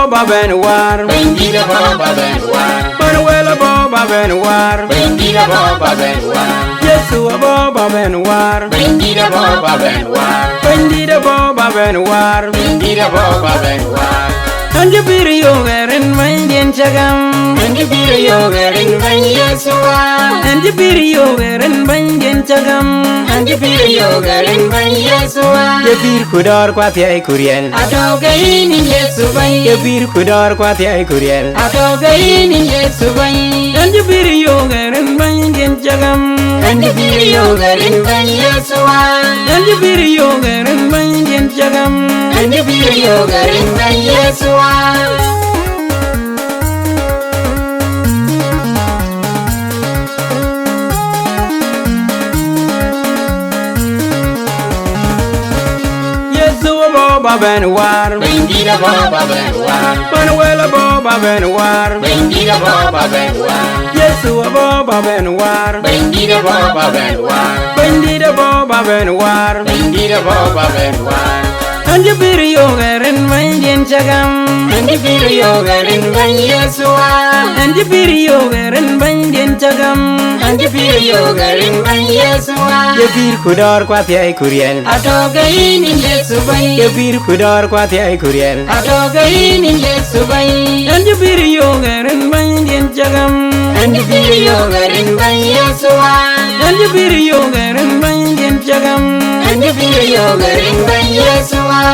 Boba Benwar, Bendita Boba Benwar, Manuela Boba Benwar, Bendita Boba Benwar, Yeshua Boba Benwar, Bendita Boba Benwar, Bendita Boba Benwar, Bendita Boba Benwar, Anjabiri Yogarin Mandian Chagam, Anjabiri Yogarin Ban Yesua, Anjabiri Yogarin Mandian Chagam, Anjabiri Yogarin Ban Yesua, Yabir Kudar Kwatia Kuriel, Atogain in Yesubai, Yabir Kudar Kwatia Kuriel, Atogain in Yesubai, Anjabiri Yogarin Mandian Chagam, Anjabiri Yogarin Ban Yesua, Anjabiri Yogarin Mandian Chagam, Anjabiri Yogarin Ban Yesua. Yeshua Boba Benwar, Bendita Boba Benwar, Manuela Boba Benwar, Bendita Boba Benwar, Yeshua Boba Benwar, Bendita Boba Benwar, Bendita Boba Benwar, Bendita Boba Benwar, Anjabiri Yogarin Mandian Chagam, Anjabiri Yogarin Ban Yesua, Anjabiri Yogarin Mandian Chagam, Anjabiri Yogarin Ban Yesua, Yabir Kudar Kwatia Kuriel, Atogain in Yesubai, Yabir Kudar Kwatia Kuriel, Atogain in Yesubai, Anjabiri Yogarin Mandian Chagam, Anjabiri Yogarin Ban Yesua, Anjabiri Yogarin Mandian Chagam, Anjabiri Yogarin Ban Yesua.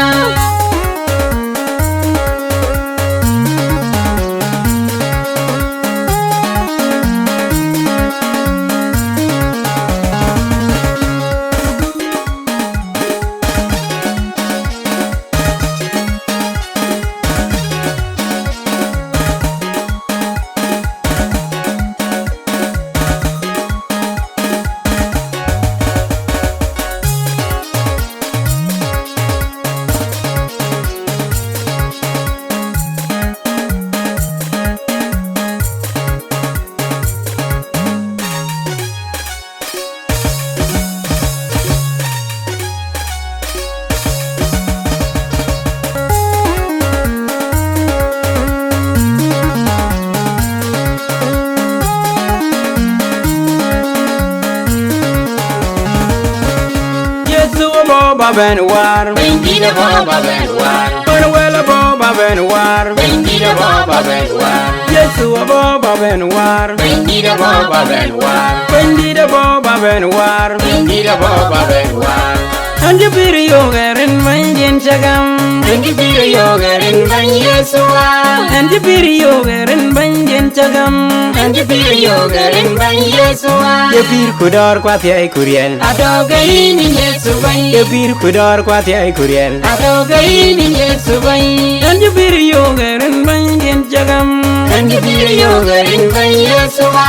Boba Benwar, Bendita Boba Benwar, Manuela Boba Benwar, Bendita Boba Benwar, Yeshua Boba Benwar, Bendita Boba Benwar, Bendita Boba Benwar, Bendita Boba Benwar, Anjabiri Yogarin Mandian Chagam, Anjabiri Yogarin Ban Yesua, Anjabiri Yogarin Mandian Chagam, Anjabiri Yogarin Ban Yesua, Yabir Kudar Kwatia Kuriel, Atogain in Yesubai, Yabir Kudar Kwatia Kuriel, Atogain in Yesubai, Anjabiri Yogarin Mandian Chagam, Anjabiri Yogarin Ban Yesua,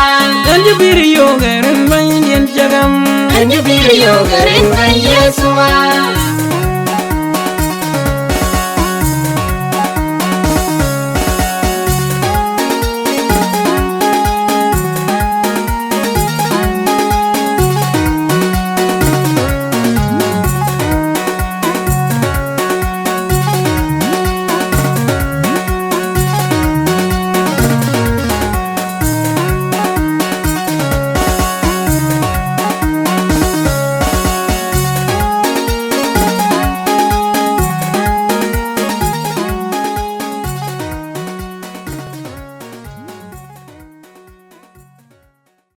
Anjabiri Yogarin Mandian Chagam, Anjabiri Yogarin Ban Yesua.